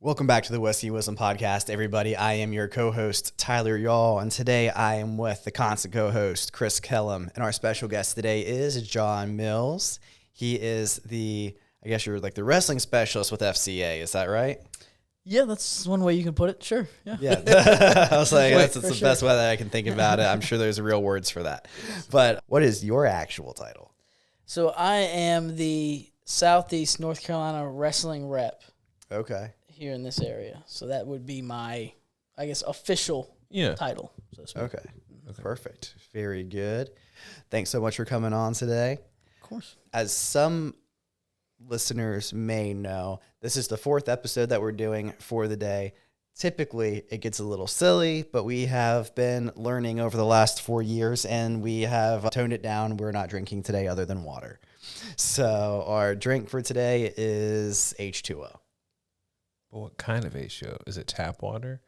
Welcome back to the Whiskey Wisdom Podcast, everybody. I am your co-host, Tyler Y'all, and today I am with the constant co-host, Chris Kellum, and our special guest today is John Mills. He is the wrestling specialist with FCA, is that right? Yeah, that's one way you can put it. Sure. Yeah. I was like, that's the best way that I can think about it. I'm sure there's real words for that. But what is your actual title? So I am the Southeast North Carolina wrestling rep. Okay. Here in this area. So that would be my, I guess, official title. So to speak. Okay. Perfect. Very good. Thanks so much for coming on today. Of course. As some listeners may know, this is the fourth episode that we're doing for the day. Typically, it gets a little silly, but we have been learning over the last 4 years, and we have toned it down. We're not drinking today other than water. So our drink for today is H2O. What kind of H2O? Is it tap water?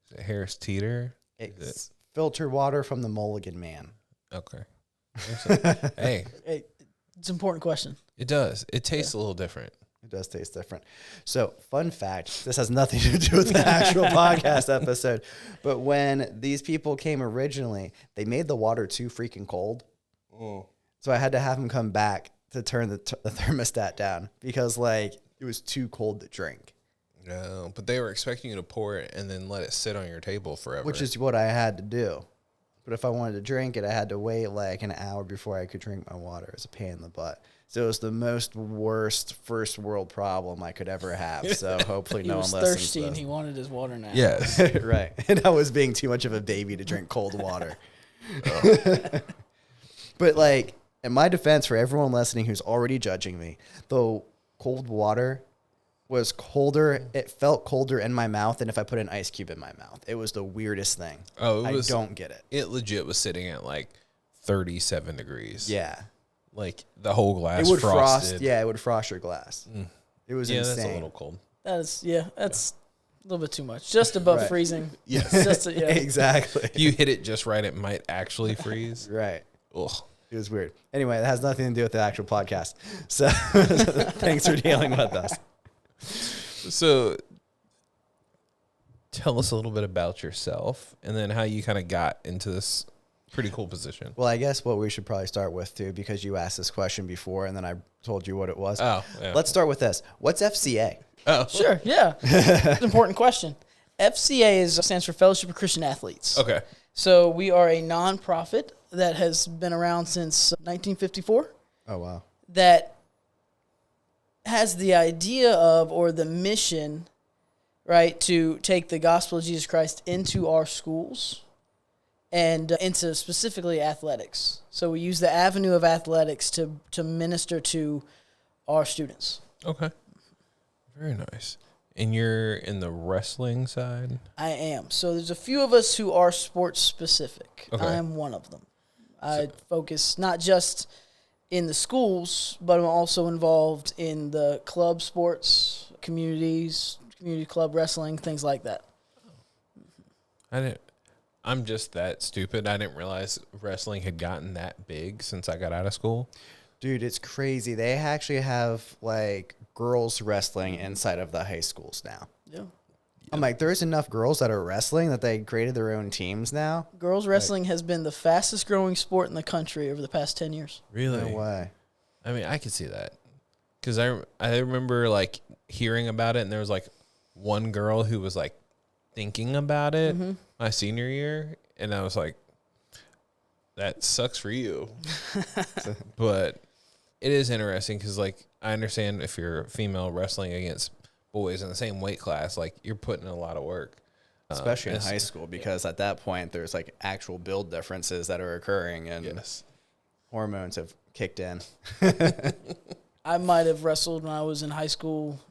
Is it Harris Teeter? It's filtered water from the Mulligan Man. Okay. Hey, it's an important question. it does. It tastes a little different. It does taste different. So, fun fact, this has nothing to do with the actual podcast episode, but when these people came originally, they made the water too freaking cold. Oh. So I had to have them come back to turn the thermostat down because, it was too cold to drink. No, but they were expecting you to pour it and then let it sit on your table forever. Which is what I had to do. But if I wanted to drink it, I had to wait an hour before I could drink my water. It was a pain in the butt. So it was the worst first world problem I could ever have. So hopefully no one listens. He was thirsty and he wanted his water now. Yes. Right. And I was being too much of a baby to drink cold water. But in my defense, for everyone listening who's already judging me, though cold water was colder, it felt colder in my mouth than if I put an ice cube in my mouth. It was the weirdest thing. Oh, I don't get it. It legit was sitting at 37 degrees. Yeah. The whole glass It would frosted. it would frost your glass. It was insane. That's a little cold. That's a little bit too much. Just above freezing. Yes. Exactly. You hit it just right, it might actually freeze. Right. Ugh. It was weird. Anyway, it has nothing to do with the actual podcast. So thanks for dealing with us. So tell us a little bit about yourself and then how you kind of got into this pretty cool position. Well, I guess what we should probably start with, too, because you asked this question before and then I told you what it was. Oh, yeah. Let's start with this. What's FCA? Oh, Sure, yeah. It's an important question. FCA stands for Fellowship of Christian Athletes. okay. So we are a nonprofit that has been around since 1954. Oh, wow. That has the idea of, or the mission, right, to take the gospel of Jesus Christ into our schools and into specifically athletics. So we use the avenue of athletics to minister to our students. Okay. Very nice. And you're in the wrestling side? I am. So there's a few of us who are sports specific. Okay. I am one of them. I focus not just in the schools, but I'm also involved in the club sports, community club wrestling, things like that. I'm just that stupid. I didn't realize wrestling had gotten that big since I got out of school. Dude, it's crazy. They actually have girls wrestling inside of the high schools now. Yeah. I'm there's enough girls that are wrestling that they created their own teams now. Girls wrestling has been the fastest growing sport in the country over the past 10 years. Really? No way. I mean, I could see that. Because I remember, hearing about it, and there was, one girl who was, thinking about it my senior year, and I was like, that sucks for you. But it is interesting because, I understand if you're female wrestling against boys in the same weight class, you're putting in a lot of work. Especially in high school, because at that point, there's, actual build differences that are occurring, and hormones have kicked in. I might have wrestled when I was in high school,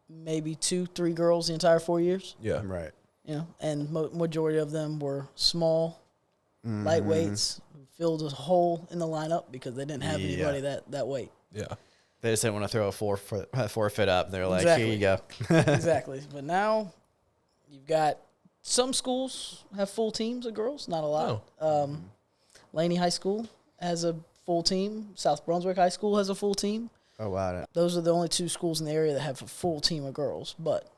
maybe 2-3 girls the entire 4 years. Yeah. Right. And majority of them were small, lightweights, who filled a hole in the lineup because they didn't have anybody that weight. Yeah. They just didn't want to throw a forfeit up. They're like, Exactly. here you go. Exactly. But now you've got some schools have full teams of girls, not a lot. Laney High School has a full team. South Brunswick High School has a full team. Oh, wow. Those are the only two schools in the area that have a full team of girls. But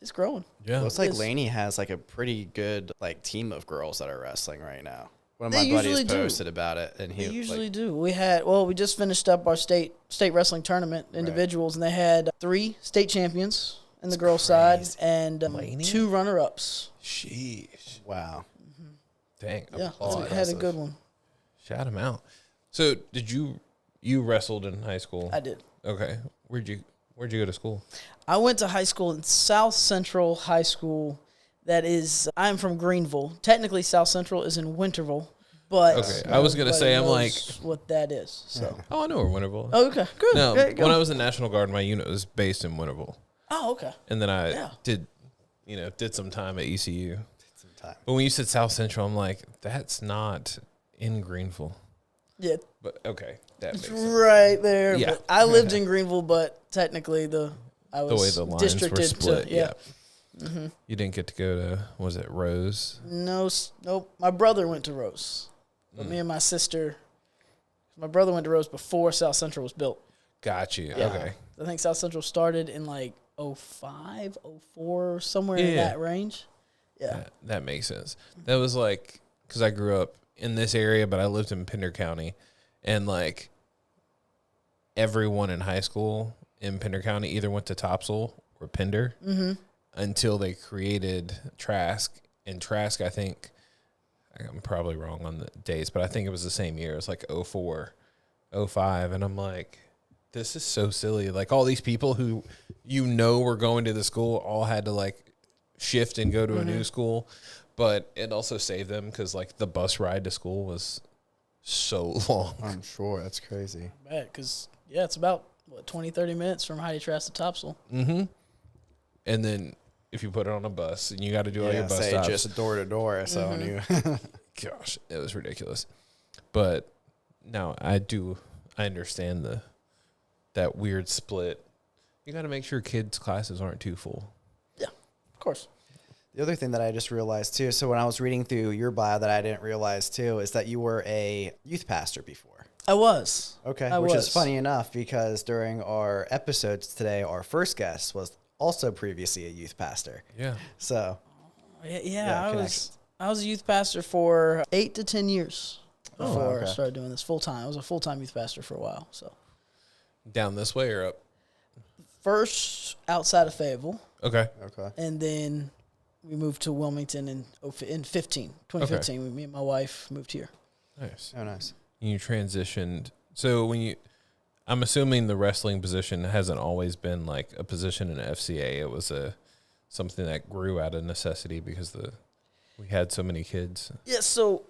it's growing. Yeah. Looks like It's- Lainey has like a pretty good like team of girls that are wrestling right now. One of They my buddies usually do. posted about it, and he They usually like, do. We just finished up our state wrestling tournament individuals, and they had 3 state champions in the girls' side crazy. and Laney? 2 runner-ups. Sheesh. wow. Dang. Yeah, Applause. had a good one. Shout him out. So did you wrestled in high school? I did. Okay. Where'd you go to school? I went to high school in South Central High School. That is, I'm from Greenville. Technically, South Central is in Winterville, but Okay, I was gonna say, I'm nobody like- knows what that is. So, Oh, I know where Winterville is. oh, okay, good. No, Okay, go. when I was in National Guard, my unit was based in Winterville, Oh, okay. and then I Yeah. did some time at ECU. Some time. But when you said South Central, I'm like, that's not in Greenville. Yeah, But okay, that makes it's sense. right there. Yeah. But I lived in Greenville, but technically I was The way the lines were districted split. to yeah. You didn't get to go to, was it Rose? Nope. My brother went to Rose, but me and my sister. My brother went to Rose before South Central was built. Got you. Yeah. Okay. I think South Central started in like 05, 04, somewhere in Yeah. that range. Yeah. That makes sense. That was like, because I grew up in this area, but I lived in Pender County, and like everyone in high school in Pender County either went to Topsail or Pender until they created Trask. And Trask, I think, I'm probably wrong on the dates, but I think it was the same year. It was like 04, 05. And I'm like, this is so silly. Like all these people who were going to the school all had to like shift and go to a new school. But it also saved them because like the bus ride to school was so long. I'm sure that's crazy. Bad, because, it's about, 20, 30 minutes from Heidi Trask to Topsail. Mm-hmm. And then if you put it on a bus and you got to do all your bus say stops. just door to door. So when you Gosh, it was ridiculous. But now I understand that weird split. You got to make sure kids' classes aren't too full. Yeah, of course. The other thing that I just realized too, so when I was reading through your bio that I didn't realize too, is that you were a youth pastor before. I was. Okay, I which was. is funny enough because during our episodes today, our first guest was also previously a youth pastor. Yeah. So Yeah, connections. I was a youth pastor for 8 to 10 years Oh, before okay. I started doing this full time. I was a full time youth pastor for a while. So Down this way or up? first outside of Fayetteville, Okay. okay, and then we moved to Wilmington in 2015. Me and my wife moved here. Nice. oh nice. You transitioned. So I'm assuming the wrestling position hasn't always been like a position in FCA. It was something that grew out of necessity because we had so many kids. Yeah. So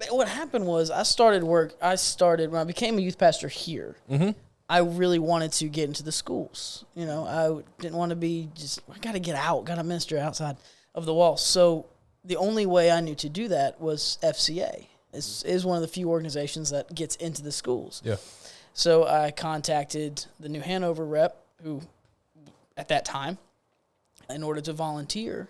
what happened was I started when I became a youth pastor here. Mm-hmm. I really wanted to get into the schools. I didn't want to be I got to get out, got to minister outside of the walls. So the only way I knew to do that was FCA. Is one of the few organizations that gets into the schools. Yeah. So I contacted the New Hanover rep, who at that time, in order to volunteer,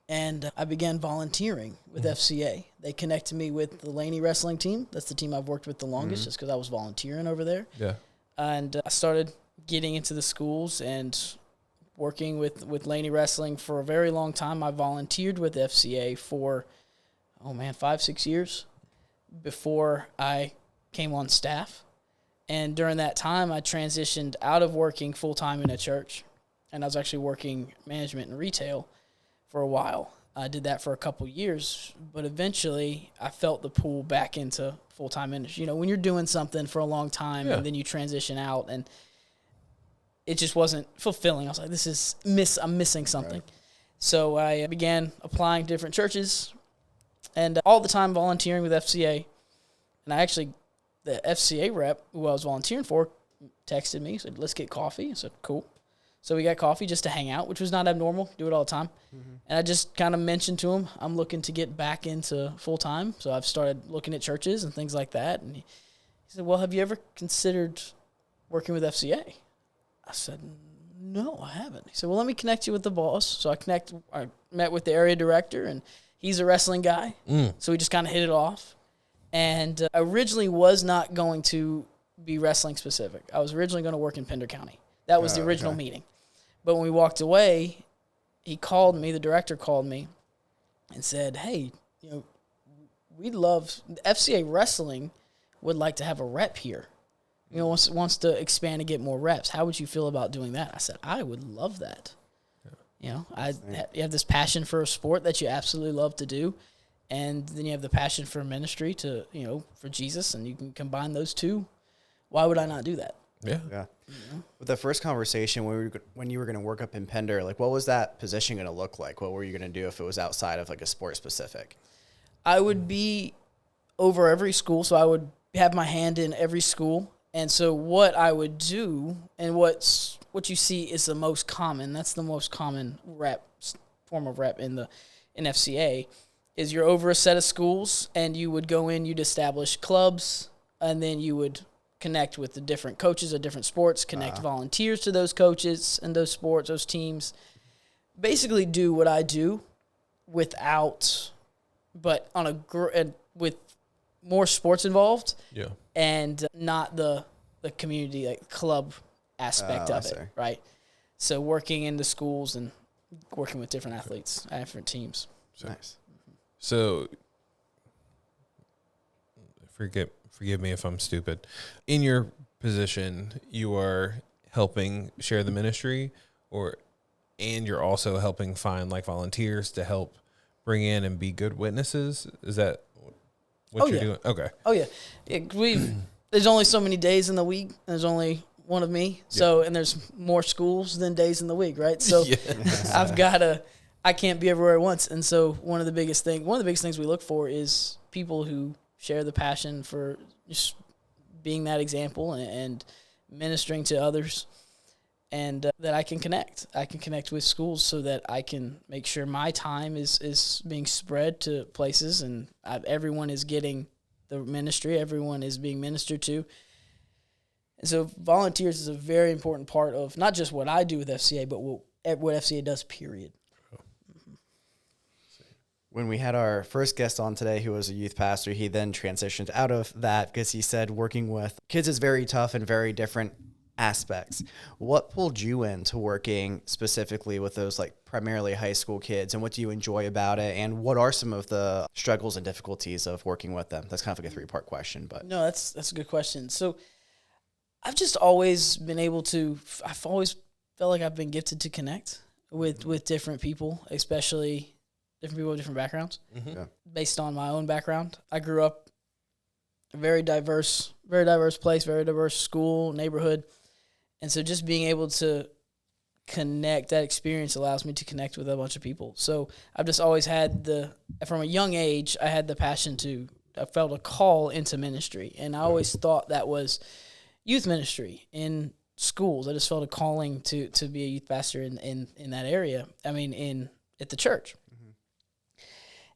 and I began volunteering with FCA. They connected me with the Laney wrestling team. That's the team I've worked with the longest, just because I was volunteering over there. Yeah. And I started getting into the schools and working with Laney Wrestling for a very long time. I volunteered with FCA for, 5-6 years before I came on staff. And during that time, I transitioned out of working full-time in a church, and I was actually working management and retail for a while. I did that for a couple years, but eventually I felt the pull back into full-time industry. When you're doing something for a long time and then you transition out, and it just wasn't fulfilling. I was like, I'm missing something. Right. So I began applying to different churches and all the time volunteering with FCA. And the FCA rep who I was volunteering for texted me, said, let's get coffee. I said, cool. So we got coffee just to hang out, which was not abnormal. Do it all the time. Mm-hmm. And I just kind of mentioned to him, I'm looking to get back into full-time. So I've started looking at churches and things like that. And he said, well, have you ever considered working with FCA? I said, no, I haven't. He said, well, let me connect you with the boss. So I met with the area director, and he's a wrestling guy. So we just kind of hit it off. And originally was not going to be wrestling specific. I was originally going to work in Pender County. That was the original meeting. But when we walked away, the director called me and said, hey, FCA Wrestling would like to have a rep here. Wants to expand and get more reps. How would you feel about doing that? I said, I would love that. You have this passion for a sport that you absolutely love to do, and then you have the passion for ministry for Jesus, and you can combine those two. Why would I not do that? Yeah. With the first conversation, when you were going to work up in Pender, like, what was that position going to look like? What were you going to do if it was outside of like a sport specific? I would be over every school, so I would have my hand in every school. And so what I would do, and what you see is the most common, that's the most common form of rep in FCA, is you're over a set of schools, and you would go in, you'd establish clubs, and then you would connect with the different coaches of different sports, connect volunteers to those coaches and those sports, those teams. Basically do what I do with more sports involved. Yeah. And not the community, like club aspect of it, right? So working in the schools and working with different athletes, different teams. Nice. So, forgive me if I'm stupid. In your position, you are helping share the ministry, and you're also helping find like volunteers to help bring in and be good witnesses. Is that what you're doing? Okay. Oh yeah. There's only so many days in the week. There's only one of me. So, and there's more schools than days in the week, right? So I can't be everywhere at once. And so one of the biggest things we look for is people who share the passion for just being that example and ministering to others, and that I can connect. I can connect with schools so that I can make sure my time is being spread to places, and everyone is getting the ministry, everyone is being ministered to. And so volunteers is a very important part of not just what I do with FCA, but what FCA does, period. When we had our first guest on today, who was a youth pastor, he then transitioned out of that because he said working with kids is very tough and very different aspects. What pulled you into working specifically with those like primarily high school kids, and what do you enjoy about it, and what are some of the struggles and difficulties of working with them? That's kind of like a 3-part question, but no, that's a good question. So I've just always been I've always felt like I've been gifted to connect with different people, especially different people with different backgrounds. Mm-hmm. Yeah. Based on my own background, I grew up a very diverse place, very diverse school, neighborhood. And so just being able to connect, that experience allows me to connect with a bunch of people. So I've just always had from a young age, I had the passion I felt a call into ministry. And I always thought that was youth ministry in schools. I just felt a calling to be a youth pastor in that area. I mean, at the church. Mm-hmm.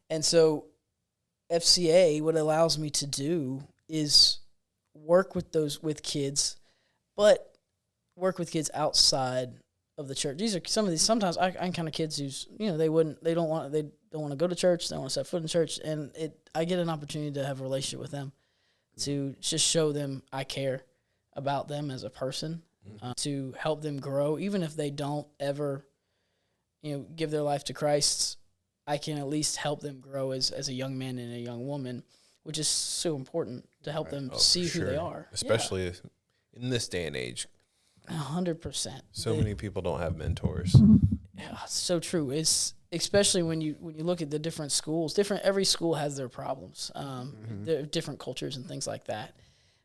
And so FCA, what it allows me to do is work with kids, but work with kids outside of the church. These are sometimes I'm kind of kids who's, they don't want to go to church. They don't want to set foot in church. And I get an opportunity to have a relationship with them, to just show them I care about them as a person, to help them grow. Even if they don't ever, give their life to Christ, I can at least help them grow as a young man and a young woman, which is so important to help them see who they are. Especially in this day and age. 100%. So many people don't have mentors. Yeah, so true. It's especially when you look at the different schools. Every school has their problems. There are different cultures and things like that.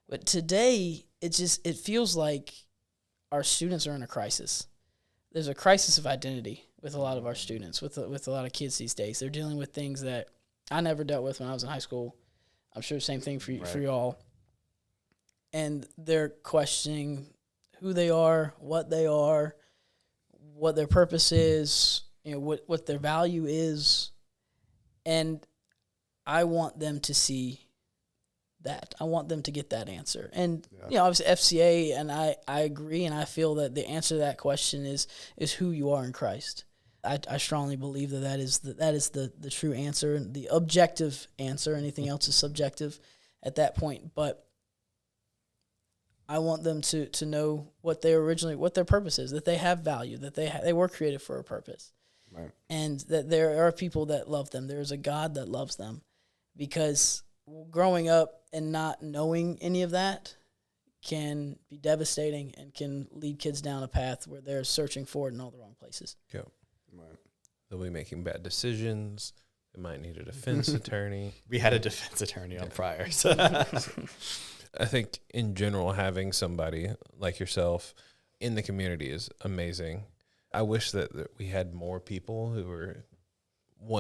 But today, it feels like our students are in a crisis. There's a crisis of identity with a lot of our students, with a lot of kids these days. They're dealing with things that I never dealt with when I was in high school. I'm sure the same thing for y'all. And they're questioning who they are, what their purpose is, what their value is. And I want them to see that. I want them to get that answer. And, obviously FCA, and I agree, and I feel that the answer to that question is who you are in Christ. I strongly believe that is the true answer, and the objective answer. Anything else is subjective at that point. But I want them to know what their purpose is, that they have value, that they were created for a purpose. Right. and that there are people that love them. There is a God that loves them, because growing up and not knowing any of that can be devastating and can lead kids down a path where they're searching for it in all the wrong places. Yeah. Right. They'll be making bad decisions. They might need a defense attorney. We had a defense attorney on prior. So. I think in general, having somebody like yourself in the community is amazing. I wish that we had more people who were,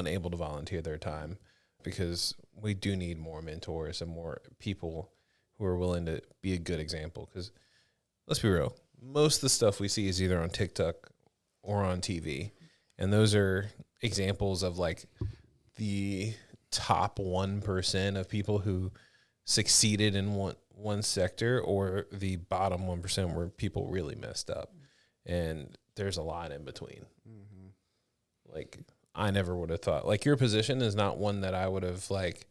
able to volunteer their time, because we do need more mentors and more people who are willing to be a good example. Because let's be real, most of the stuff we see is either on TikTok or on TV. And those are examples of like the top 1% of people who succeeded in one sector, or the bottom 1% where people really messed up. And there's a lot in between. Mm-hmm. Like, I never would have thought, like, your position is not one that I would have, like,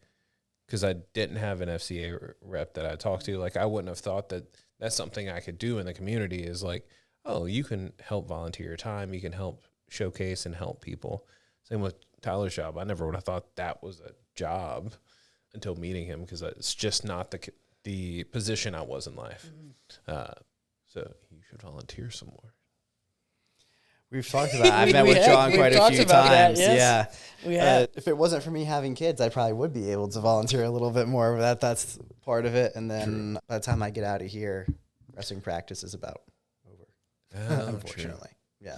because I didn't have an FCA rep that I talked to. Like, I wouldn't have thought that that's something I could do in the community, is like, oh, you can help volunteer your time. You can help showcase and help people. Same with Tyler's job. I never would have thought that was a job until meeting him, because it's just not the position I was in life. Mm-hmm. So you should volunteer some more. We've talked about it. I've met with John quite a few times. Yes. Yeah. We have. If it wasn't for me having kids, I probably would be able to volunteer a little bit more. But that's part of it. And then by the time I get out of here, wrestling practice is about over, unfortunately. True.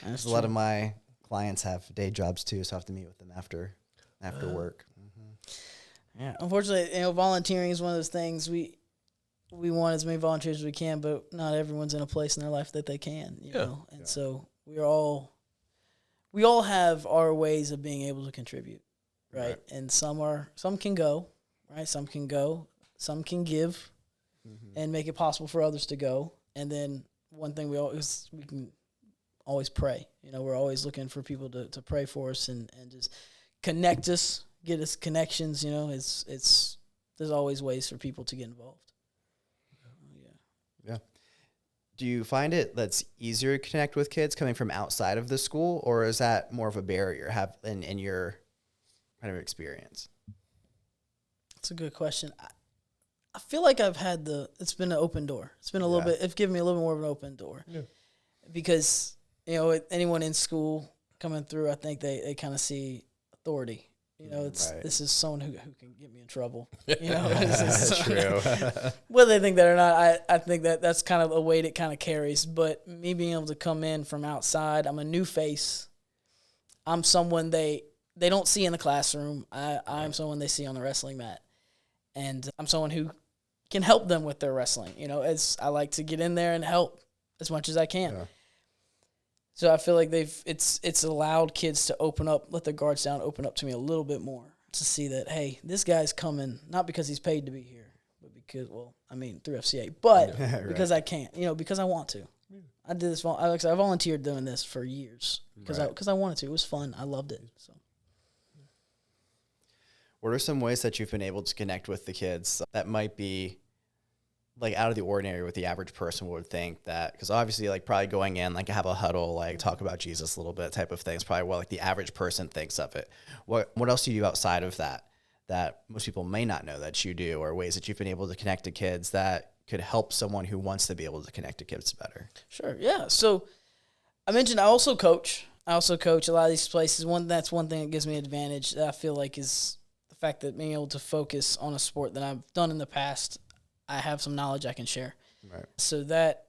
Yeah. A lot of my clients have day jobs too, so I have to meet with them after work. Mm-hmm. Yeah. Unfortunately, volunteering is one of those things we want as many volunteers as we can, but not everyone's in a place in their life that they can, you know. And so we all have our ways of being able to contribute, right? And some can go, right? Some can go, some can give, and make it possible for others to go. And then one thing we can always pray. We're always looking for people to pray for us and just connect us, get us connections. There's always ways for people to get involved. Yeah. Do you find it that's easier to connect with kids coming from outside of the school, or is that more of a barrier in your kind of experience? That's a good question. I feel like it's been an open door. It's been a little bit, it's given me a little bit more of an open door. Yeah. Because, anyone in school coming through, I think they kind of see authority. This is someone who can get me in trouble. That's true. Whether they think that or not, I think that's kind of a weight it kind of carries. But me being able to come in from outside, I'm a new face. I'm someone they don't see in the classroom. I'm someone they see on the wrestling mat. And I'm someone who can help them with their wrestling. As I like to get in there and help as much as I can. Yeah. So I feel like it's allowed kids to open up, let their guards down, open up to me a little bit more, to see that, hey, this guy's coming not because he's paid to be here, but because, through FCA, but right. Because I can't, because I want to. I did this. I volunteered doing this for years because I wanted to. It was fun. I loved it. So, what are some ways that you've been able to connect with the kids that might be like out of the ordinary, what the average person would think? That, because obviously, like, probably going in, like, have a huddle, like, talk about Jesus a little bit type of thing is probably what, like, the average person thinks of it. What else do you do outside of that most people may not know that you do, or ways that you've been able to connect to kids that could help someone who wants to be able to connect to kids better? Sure, yeah. So I mentioned I also coach a lot of these places. That's one thing that gives me an advantage that I feel like is the fact that being able to focus on a sport that I've done in the past, I have some knowledge I can share. Right. So that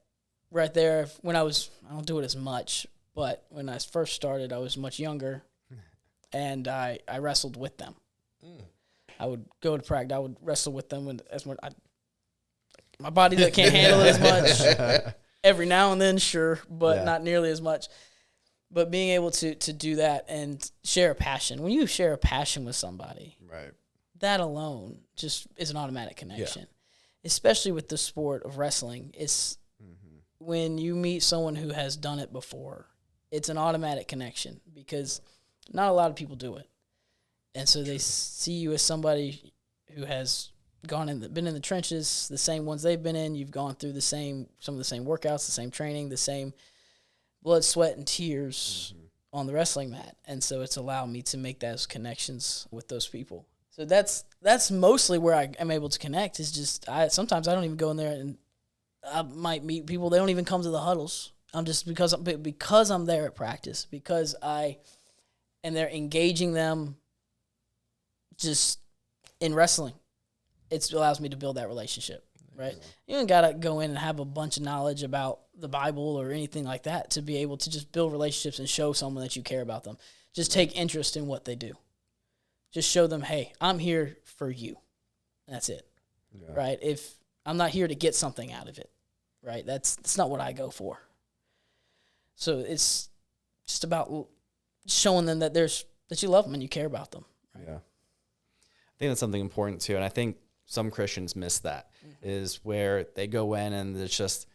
right there, I don't do it as much, but when I first started, I was much younger, and I wrestled with them. I would go to practice. I would wrestle with them my body that can't handle it as much. Every now and then, sure, but not nearly as much. But being able to do that and share a passion. When you share a passion with somebody, right, that alone just is an automatic connection. Yeah. Especially with the sport of wrestling, it's when you meet someone who has done it before, it's an automatic connection because not a lot of people do it. And so they see you as somebody who has been in the trenches, the same ones they've been in. You've gone through some of the same workouts, the same training, the same blood, sweat, and tears on the wrestling mat. And so it's allowed me to make those connections with those people. So that's mostly where I am able to connect, is just sometimes I don't even go in there, and I might meet people. They don't even come to the huddles. I'm just because I'm there at practice, because and they're engaging them just in wrestling. It allows me to build that relationship, right? You don't got to go in and have a bunch of knowledge about the Bible or anything like that to be able to just build relationships and show someone that you care about them. Just take interest in what they do. Just show them, hey, I'm here for you. That's it, right? If I'm not here to get something out of it, right? That's not what I go for. So it's just about showing them that you love them and you care about them. Right? Yeah. I think that's something important too. And I think some Christians miss that, is where they go in and it's just,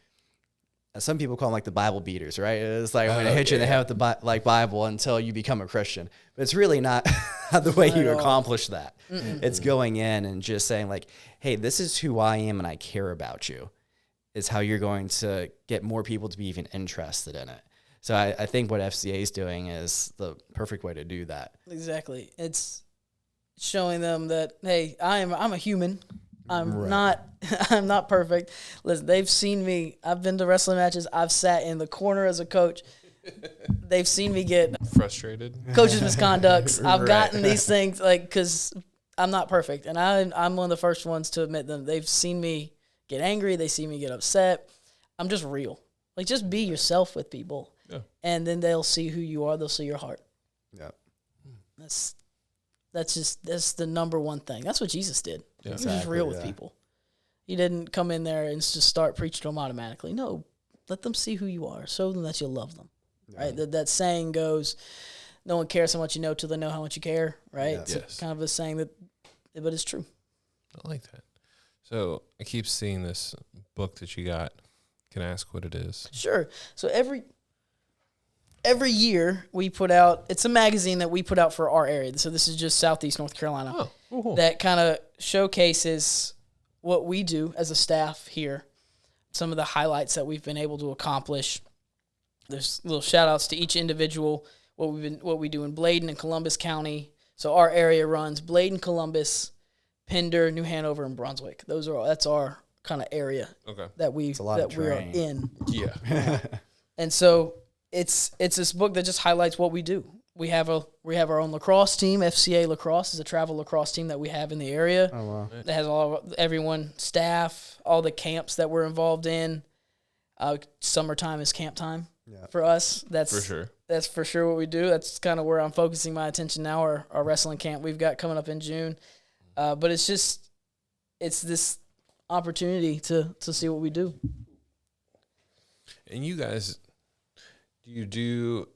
some people call them like the Bible beaters, right? It's like, I'm going to hit you in the head with the Bible until you become a Christian. But it's really not the way you accomplish that. It's going in and just saying like, hey, this is who I am and I care about you, is how you're going to get more people to be even interested in it. So I think what FCA is doing is the perfect way to do that. Exactly. It's showing them that, hey, I'm a human. I'm not perfect. Listen, they've seen me. I've been to wrestling matches. I've sat in the corner as a coach. They've seen me get frustrated, coaches' misconducts. I've gotten these things because I'm not perfect, and I'm one of the first ones to admit them. They've seen me get angry. They see me get upset. I'm just real. Like, just be yourself with people, and then they'll see who you are. They'll see your heart. Yeah, that's the number one thing. That's what Jesus did. Yeah. He was just real with people. He didn't come in there and just start preaching to them automatically. No, let them see who you are. Show them that you love them. Right? That saying goes, no one cares how much you know till they know how much you care. Right? Yeah. It's kind of a saying but it's true. I like that. So I keep seeing this book that you got. Can I ask what it is? Sure. So every year we put out, it's a magazine that we put out for our area. So this is just Southeast North Carolina. Oh, cool. That kind of showcases what we do as a staff here, some of the highlights that we've been able to accomplish. There's little shout outs to each individual, what we do in Bladen and Columbus County. So our area runs Bladen, Columbus, Pender, New Hanover, and Brunswick. That's our kind of area that we are in. Yeah. And so it's this book that just highlights what we do. We have our own lacrosse team. FCA Lacrosse is a travel lacrosse team that we have in the area. Oh wow! That has everyone, staff, all the camps that we're involved in. Summertime is camp time for us. That's for sure. That's for sure what we do. That's kind of where I'm focusing my attention now. Our wrestling camp we've got coming up in June. But it's this opportunity to see what we do. And you guys, do you do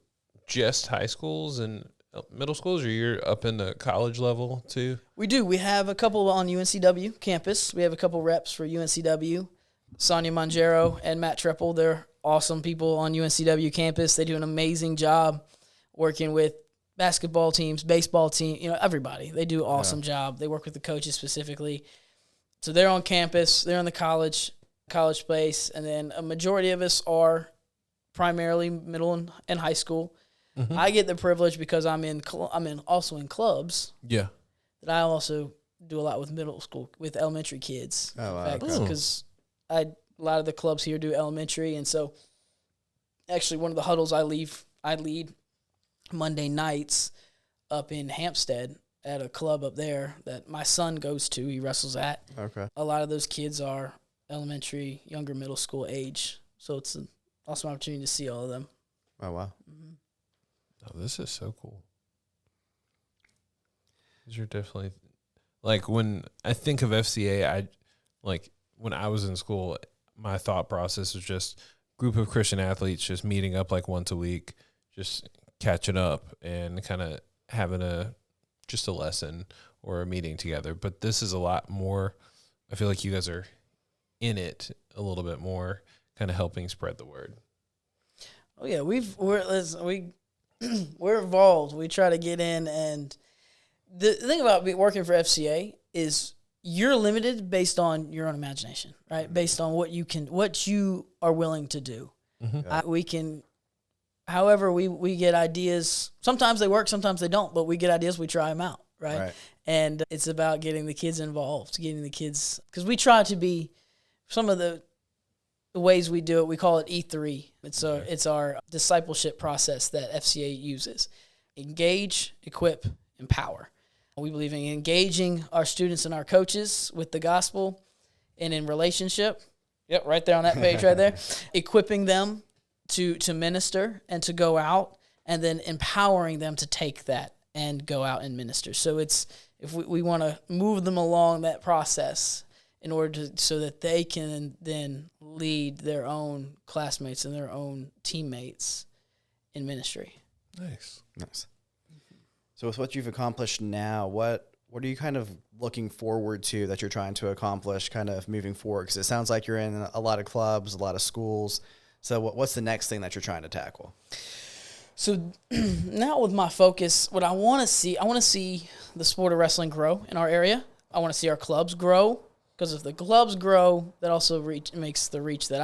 just high schools and middle schools, or you're up in the college level too? We do. We have a couple on UNCW campus. We have a couple reps for UNCW. Sonia Manjero and Matt Treppel, they're awesome people on UNCW campus. They do an amazing job working with basketball teams, baseball team, everybody. They do an awesome job. They work with the coaches specifically. So they're on campus. They're in the college space, and then a majority of us are primarily middle and high school. Mm-hmm. I get the privilege because I'm also in clubs. Yeah. That I also do a lot with middle school, with elementary kids. Oh, wow. Because a lot of the clubs here do elementary, and so actually one of the huddles I lead Monday nights up in Hampstead at a club up there that my son goes to. He wrestles at. Okay. A lot of those kids are elementary, younger middle school age, so it's an awesome opportunity to see all of them. Oh wow. Mm-hmm. Oh, this is so cool. These are definitely, like, when I think of FCA, when I was in school, my thought process was just group of Christian athletes just meeting up like once a week, just catching up and kind of having just a lesson or a meeting together. But this is a lot more. I feel like you guys are in it a little bit more, kind of helping spread the word. Oh yeah, we're involved. We try to get in, and the thing about working for FCA is you're limited based on your own imagination, right? Based on what you are willing to do. Mm-hmm. however we get ideas. Sometimes they work, sometimes they don't, but we get ideas, we try them out, right? And it's about getting the kids involved, because we try to be, some of the ways we do it, we call it E3. It's our discipleship process that FCA uses. Engage, equip, empower. We believe in engaging our students and our coaches with the gospel and in relationship. Yep, right there on that page right there. Equipping them to minister and to go out, and then empowering them to take that and go out and minister. So it's, if we want to move them along that process in order so that they can then lead their own classmates and their own teammates in ministry. Nice. So with what you've accomplished now, what are you kind of looking forward to that you're trying to accomplish kind of moving forward? Because it sounds like you're in a lot of clubs, a lot of schools. So what's the next thing that you're trying to tackle? So now with my focus, what I want to see the sport of wrestling grow in our area. I want to see our clubs grow, because if the clubs grow, that also makes the reach that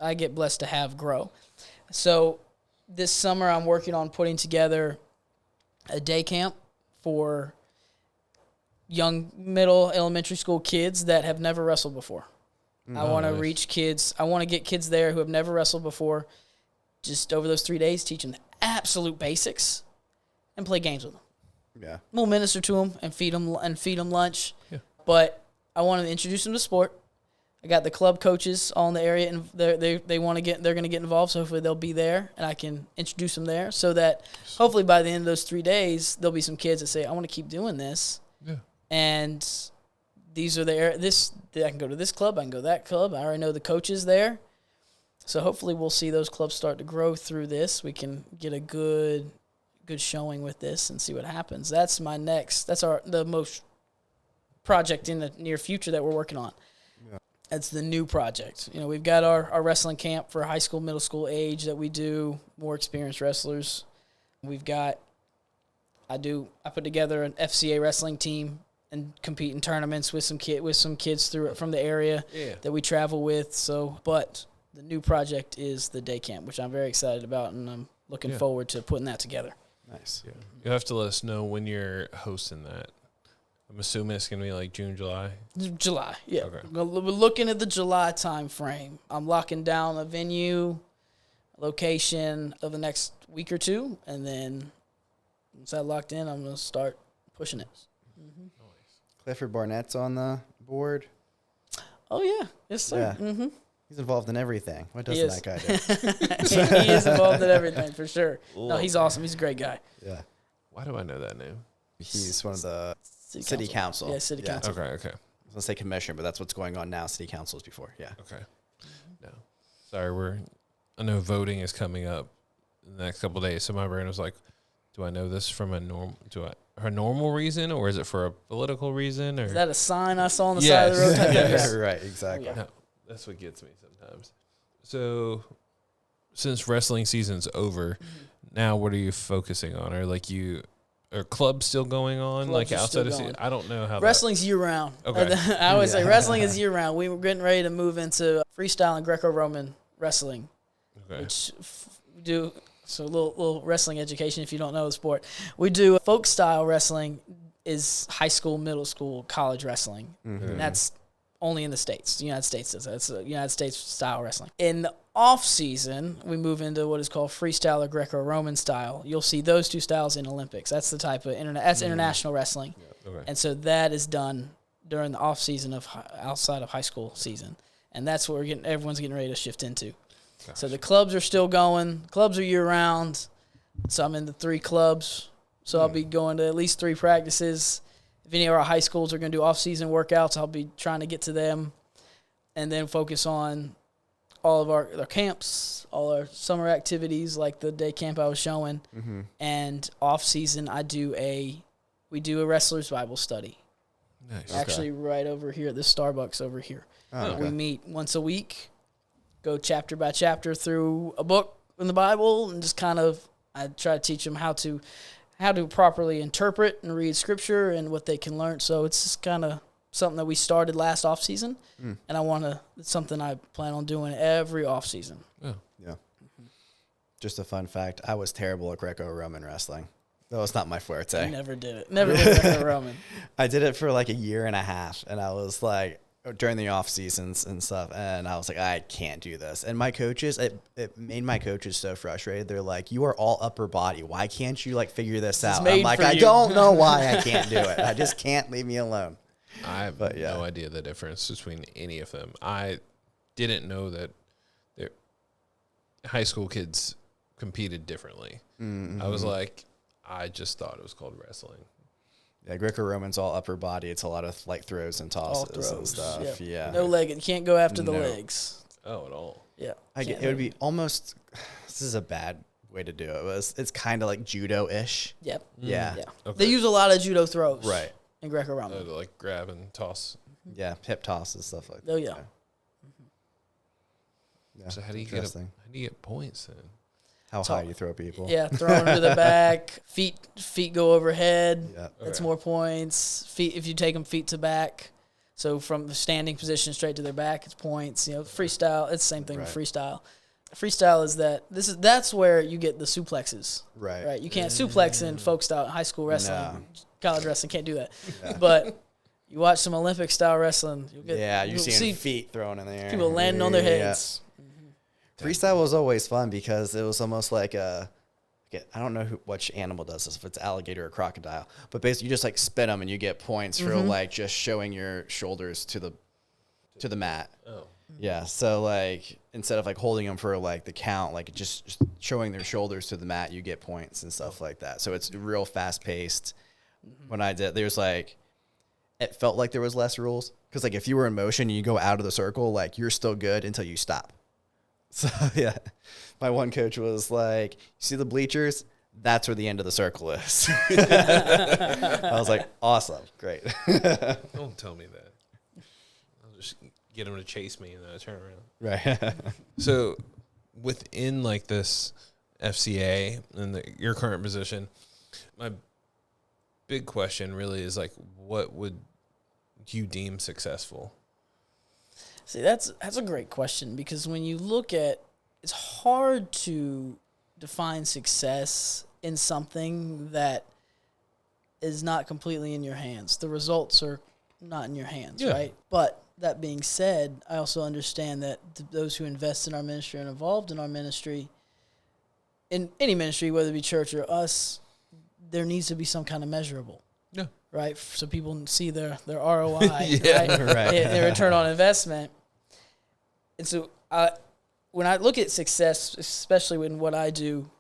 I get blessed to have grow. So this summer I'm working on putting together a day camp for young middle elementary school kids that have never wrestled before. I want to reach kids. I want to get kids there who have never wrestled before. Just over those 3 days, teach them the absolute basics and play games with them. Yeah. We'll minister to them and feed them lunch. Yeah. But I want to introduce them to sport. I got the club coaches all in the area, and they're going to get involved. So hopefully they'll be there, and I can introduce them there, so that hopefully by the end of those 3 days, there'll be some kids that say, I want to keep doing this. Yeah. And these are I can go to this club, I can go to that club. I already know the coaches there. So hopefully we'll see those clubs start to grow through this. We can get a good showing with this and see what happens. That's the most project in the near future that we're working on. Yeah. That's the new project. We've got our wrestling camp for high school, middle school age that we do, more experienced wrestlers. I put together an FCA wrestling team and compete in tournaments with some kids from the area that we travel with. But the new project is the day camp, which I'm very excited about, and I'm looking forward to putting that together. Nice. Yeah. You'll have to let us know when you're hosting that. I'm assuming it's going to be like June, July? July, yeah. Okay. We're looking at the July time frame. I'm locking down a venue, location of the next week or two, and then once I locked in, I'm going to start pushing it. Mm-hmm. Nice. Clifford Barnett's on the board. Oh, yeah. Yes, sir. Yeah. Mm-hmm. He's involved in everything. What doesn't that guy do? He is involved in everything, for sure. No, he's awesome. He's a great guy. Yeah. Why do I know that name? He's one of the city council. Yeah, city council. Okay. I was going to say commissioner, but that's what's going on now. City council is before. Yeah. Okay. No. Sorry, I know voting is coming up in the next couple of days, so my brain was like, do I know this from a normal reason, or is it for a political reason? Or is that a sign I saw on the side of the road? Yes. Right, exactly. No, that's what gets me sometimes. So, since wrestling season's over, now what are you focusing on? Are clubs still going on? Clubs like outside of season? I don't know how. Wrestling's year round. Okay. I always say wrestling is year round. We were getting ready to move into freestyle and Greco-Roman wrestling, which we do. So a little wrestling education if you don't know the sport. We do folk style wrestling is high school, middle school, college wrestling. Mm-hmm. And that's only in the States. The United States does that. That's United States style wrestling. In the off season, we move into what is called freestyle or Greco-Roman style. You'll see those two styles in Olympics. That's the type of international wrestling. Yeah. Okay. And so that is done during the off season outside of high school season. And that's what everyone's getting ready to shift into. Gosh. So the clubs are still going. Clubs are year-round. So I'm in the 3 clubs. So I'll be going to at least 3 practices. If any of our high schools are going to do off-season workouts, I'll be trying to get to them and then focus on all of our camps, all our summer activities like the day camp I was showing. Mm-hmm. And off-season, we do a wrestler's Bible study. Nice. Actually, right over here at the Starbucks over here. Oh, okay. We meet once a week. Go chapter by chapter through a book in the Bible, and just I try to teach them how to properly interpret and read Scripture and what they can learn. So it's just kind of something that we started last off season, and it's something I plan on doing every off season. Yeah. Mm-hmm. just a fun fact. I was terrible at Greco-Roman wrestling. That was not my forte. I never did it. Never did Greco-Roman. I did it for like a year and a half, and I was like, during the off seasons and stuff, and I was like, I can't do this. And my coaches, it made my coaches so frustrated. They're like, you are all upper body. Why can't you like figure this out? I'm like, I don't know why I can't do it. I just can't. Leave me alone. I have no idea the difference between any of them. I didn't know that high school kids competed differently. Mm-hmm. I was like, I just thought it was called wrestling. Yeah, Greco-Roman's all upper body. It's a lot of like throws and tosses and stuff. Yeah. No leg. You can't go after the legs. Oh, at all. Yeah. It would be almost, this is a bad way to do it. It's kind of like judo-ish. Yep. Yeah. Okay. They use a lot of judo throws. Right. In Greco-Roman. Like grab and toss. Yeah, hip toss and stuff like that. Oh, yeah. Yeah. So how do you get points then? How high you throw people. Yeah, throw them to the back. Feet go overhead. Yeah. That's more points. Feet, if you take them feet to back. So from the standing position straight to their back, it's points. Freestyle, it's the same thing with freestyle. Freestyle is that's where you get the suplexes. Right. You can't suplex in folk style, high school wrestling, college wrestling, can't do that. Yeah. But you watch some Olympic style wrestling, you'll see feet thrown in the air. People landing on their heads. Freestyle was always fun because it was almost like I don't know which animal does this, if it's alligator or crocodile, but basically you just like spin them and you get points for like just showing your shoulders to the mat. Oh. Yeah, so like instead of like holding them for like the count, like just showing their shoulders to the mat, you get points and stuff like that. So it's real fast paced. When I did, there's like, it felt like there was less rules because like if you were in motion and you go out of the circle, like you're still good until you stop. So, yeah, my one coach was like, you see the bleachers? That's where the end of the circle is. I was like, awesome. Great. Don't tell me that. I'll just get him to chase me and then I turn around. Right. So within like this FCA and your current position, my big question really is like, what would you deem successful? See, that's a great question because when you look at, it's hard to define success in something that is not completely in your hands. The results are not in your hands, right? But that being said, I also understand that those who invest in our ministry and involved in our ministry, in any ministry, whether it be church or us, there needs to be some kind of measurable. Yeah. Right? So people see their ROI, right? Their return on investment. And so when I look at success, especially in what I do,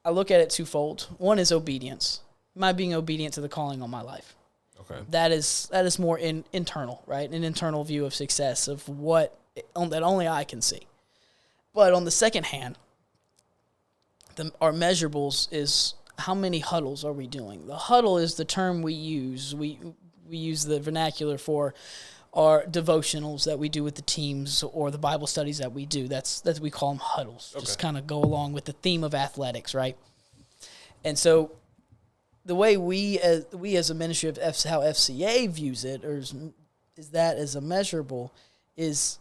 I look at it twofold. One is obedience. Am I being obedient to the calling on my life? Okay. That is more internal, right? An internal view of success of what that only I can see. But on the second hand, our measurables is how many huddles are we doing? The huddle is the term we use. We use the vernacular for our devotionals that we do with the teams or the Bible studies that we do. That's we call them huddles. Okay. Just kind of go along with the theme of athletics, right? And so the way we as a ministry of how FCA views it, or is that as a measurable, is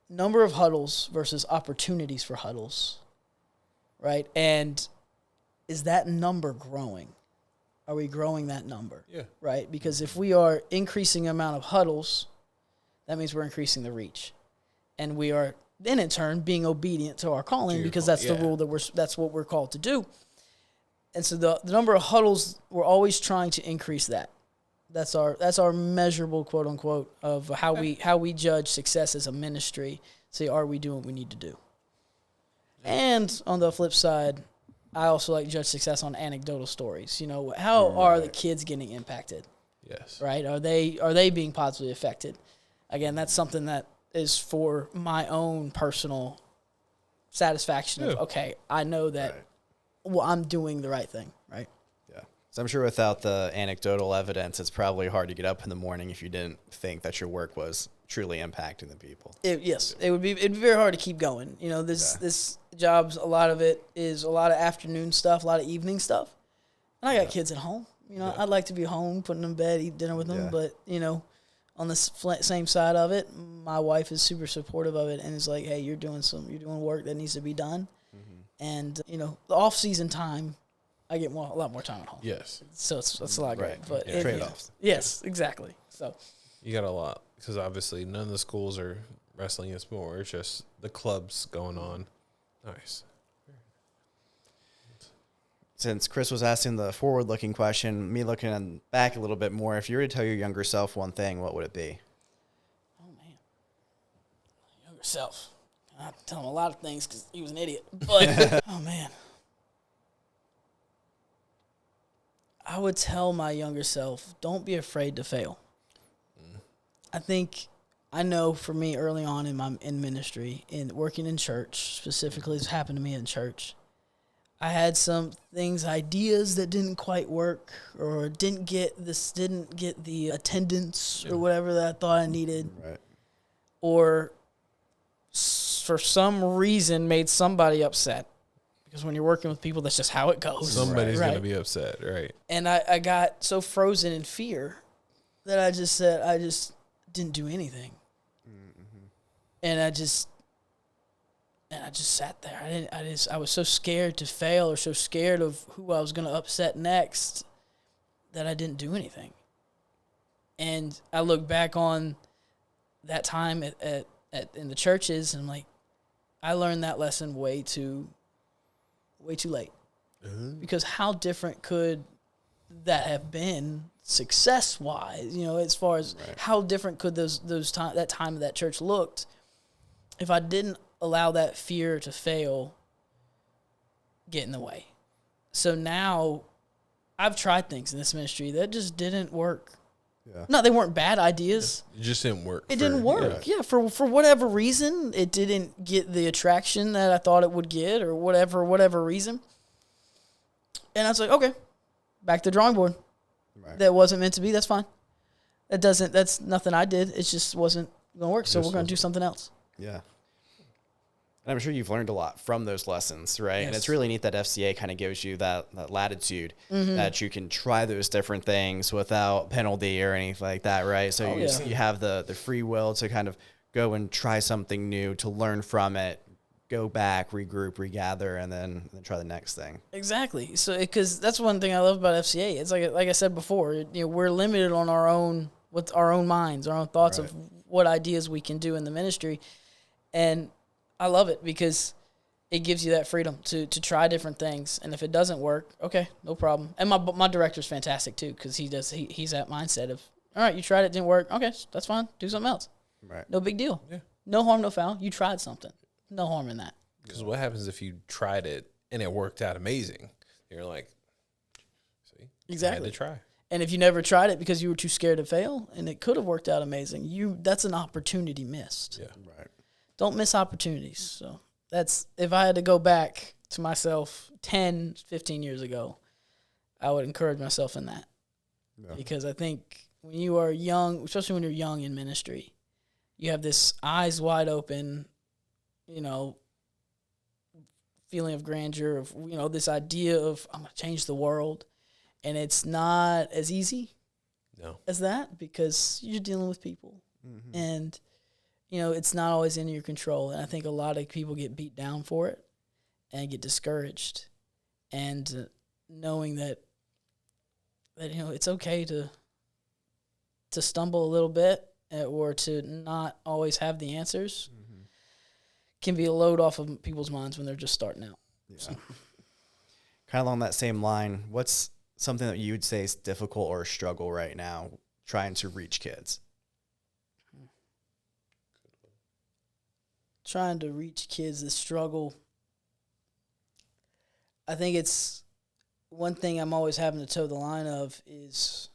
number of huddles versus opportunities for huddles, right? And is that number growing? Are we growing that number? Yeah. Right? Because if we are increasing the amount of huddles, that means we're increasing the reach. And we are then in turn being obedient to our calling because that's the rule that's what we're called to do. And so the number of huddles, we're always trying to increase that. That's our measurable, quote unquote, of how we judge success as a ministry. Say, are we doing what we need to do? And on the flip side, I also like to judge success on anecdotal stories. You know, how are the kids getting impacted? Yes. Right? Are they being positively affected? Again, that's something that is for my own personal satisfaction of, okay, I know that I'm doing the right thing, right? Yeah. So I'm sure without the anecdotal evidence, it's probably hard to get up in the morning if you didn't think that your work was truly impacting the people. It'd be very hard to keep going. You know, this job's, a lot of it is a lot of afternoon stuff, a lot of evening stuff. And I got kids at home. You know, I'd like to be home, putting them in bed, eat dinner with them. But, you know, on the same side of it, my wife is super supportive of it and is like, hey, you're doing work that needs to be done. Mm-hmm. And, the off-season time, I get a lot more time at home. Yes. So it's a lot great. Right. But Yeah. Trade-offs. Yes, exactly. So You got a lot because obviously none of the schools are wrestling us more. It's just the clubs going on. Nice. Since Chris was asking the forward-looking question, me looking back a little bit more, if you were to tell your younger self one thing, what would it be? oh man, younger self. I have to tell him a lot of things because he was an idiot. But oh man, I would tell my younger self, don't be afraid to fail. I know for me early on in ministry, in working in church, specifically, it's happened to me in church. I had some ideas that didn't quite work, or didn't get the attendance or whatever that I thought I needed, Right. or for some reason made somebody upset. Because when you're working with people, that's just how it goes. Somebody's Right. going to be upset, right? And I got so frozen in fear that I just didn't do anything. And I just sat there. I was so scared to fail, or so scared of who I was going to upset next, that I didn't do anything. And I look back on that time in the churches, and I'm like, I learned that lesson way too late. Because how different could that have been success-wise? As far as how different could that time of that church looked if I didn't allow that fear to fail get in the way. So now I've tried things in this ministry that just didn't work. Yeah. No, they weren't bad ideas. It just didn't work. It didn't work. Yeah, for whatever reason, it didn't get the attraction that I thought it would get, or whatever reason. And I was like, okay, back to the drawing board. Right. That wasn't meant to be. That's fine. That's nothing I did. It just wasn't going to work. So we're going to do something else. Yeah. And I'm sure you've learned a lot from those lessons, right? And Yes. it's really neat that FCA kind of gives you that latitude that you can try those different things without penalty or anything like that, right? So you have the free will to kind of go and try something new, to learn from it, go back, regroup, regather, and then try the next thing. Exactly. So because that's one thing I love about FCA. It's like I said before, we're limited on our own minds, our own thoughts of what ideas we can do in the ministry. And I love it because it gives you that freedom to try different things. And if it doesn't work, okay, no problem. And my director's fantastic too, because he's that mindset of, all right, you tried it, didn't work. Okay, that's fine. Do something else. Right. No big deal. Yeah. No harm, no foul. You tried something. No harm in that. Because what happens if you tried it and it worked out amazing? You're like, see, Exactly. I had to try. And if you never tried it because you were too scared to fail, and it could have worked out amazing, that's an opportunity missed. Yeah. Right. Don't miss opportunities. So that's, if I had to go back to myself 10, 15 years ago, I would encourage myself in that. Yeah. Because I think when you are young, especially when you're young in ministry, you have this eyes wide open, feeling of grandeur, of, this idea of, I'm going to change the world. And it's not as easy as that, because you're dealing with people. Mm-hmm. And it's not always in your control. And I think a lot of people get beat down for it and get discouraged. And knowing that it's okay to stumble a little bit, or to not always have the answers, can be a load off of people's minds when they're just starting out. Yeah. So. Kind of along that same line, what's something that you would say is difficult or a struggle right now trying to reach kids? Trying to reach kids, the struggle. I think it's one thing I'm always having to toe the line of is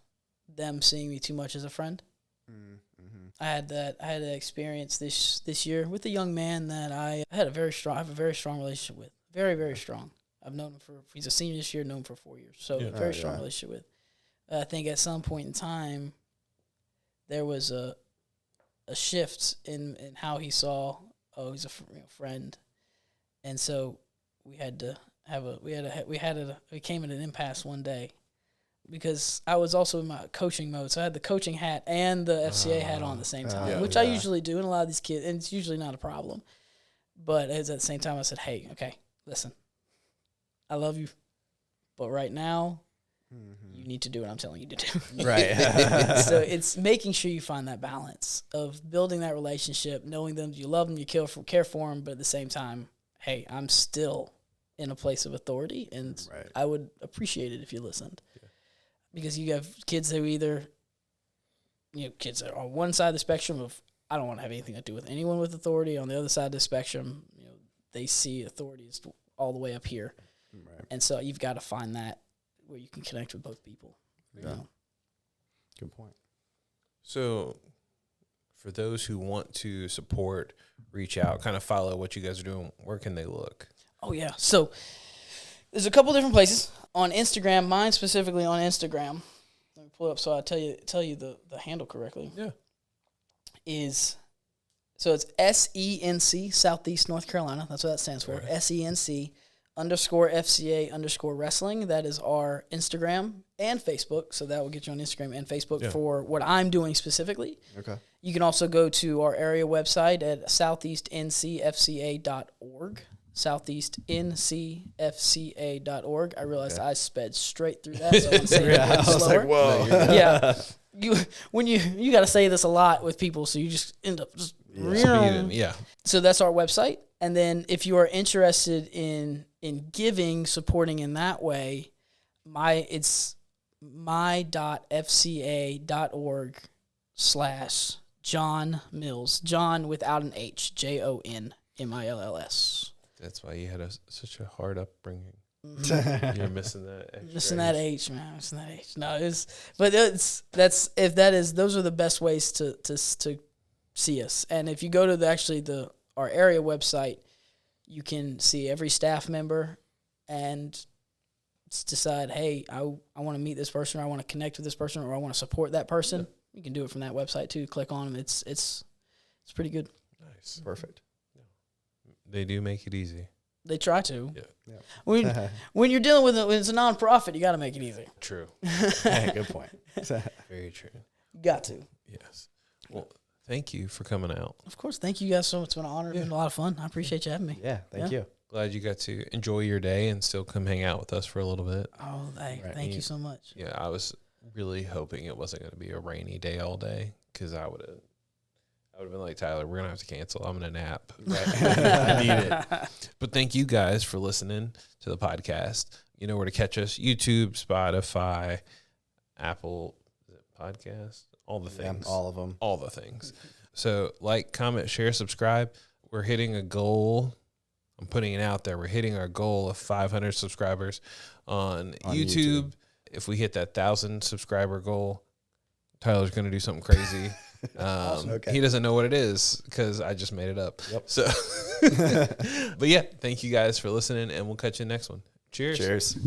them seeing me too much as a friend. Mm-hmm. I had that experience this year with a young man that I have a very strong relationship with. Very, very strong. I've known him he's a senior this year, known him for 4 years. So very strong relationship with. I think at some point in time, there was a shift in how he saw, he's a friend. And so we had to we came at an impasse one day, because I was also in my coaching mode. So I had the coaching hat and the FCA hat on at the same time, which I usually do. And a lot of these kids, and it's usually not a problem. But at the same time, I said, hey, okay, listen, I love you, but right now, you need to do what I'm telling you to do. Right. So it's making sure you find that balance of building that relationship, knowing them, you love them, you care for them, but at the same time, hey, I'm still in a place of authority, and I would appreciate it if you listened. Yeah. Because you have kids who either, kids that are on one side of the spectrum of, I don't want to have anything to do with anyone with authority. On the other side of the spectrum, they see authority as all the way up here. Right. And so you've got to find that where you can connect with both people. Yeah. Good point. So for those who want to support, reach out, kind of follow what you guys are doing, where can they look? Oh, yeah. So there's a couple different places. On Instagram, mine specifically on Instagram, let me pull it up so I tell you the handle correctly. Yeah. So it's SENC, Southeast North Carolina. That's what that stands for. Right. SENC _FCA _wrestling. That is our Instagram and Facebook. So that will get you on Instagram and Facebook for what I'm doing specifically. Okay. You can also go to our area website at southeastncfca.org. southeastncfca.org. I realized I sped straight through that, so I'm saying it a bit slower. Like, whoa. Yeah. You got to say this a lot with people, so you just end up just speeding. Yeah. So that's our website, and then if you are interested in giving, supporting in that way, it's my.fca.org/John Mills. John without an H. JONMILLS. That's why you had such a hard upbringing. You're missing that extra missing that H, man. Missing that H. No, those are the best ways to see us. And if you go to our area website, you can see every staff member and decide, hey, I want to meet this person, or I want to connect with this person, or I want to support that person. Yeah. You can do it from that website too. Click on them. It's pretty good. Nice. Perfect. They do make it easy. They try to. Yeah. When you're dealing with when it's a nonprofit, you got to make it easy. True. Good point. Very true. Got to. Yes. Well, thank you for coming out. Of course. Thank you guys so much. It's been an honor. It's been a lot of fun. I appreciate you having me. Yeah. Thank you. Glad you got to enjoy your day and still come hang out with us for a little bit. Oh, thank you so much. Yeah, I was really hoping it wasn't going to be a rainy day all day, because I would have been like, Tyler, we're going to have to cancel. I'm going to nap. I need it. But thank you guys for listening to the podcast. You know where to catch us: YouTube, Spotify, Apple Podcasts, all the things. Yeah, all of them. All the things. So like, comment, share, subscribe. We're hitting a goal. I'm putting it out there. We're hitting our goal of 500 subscribers on YouTube. If we hit that 1,000 subscriber goal, Tyler's going to do something crazy. He doesn't know what it is because I just made it up. Yep. So, but yeah, thank you guys for listening, and we'll catch you next one. Cheers. Cheers.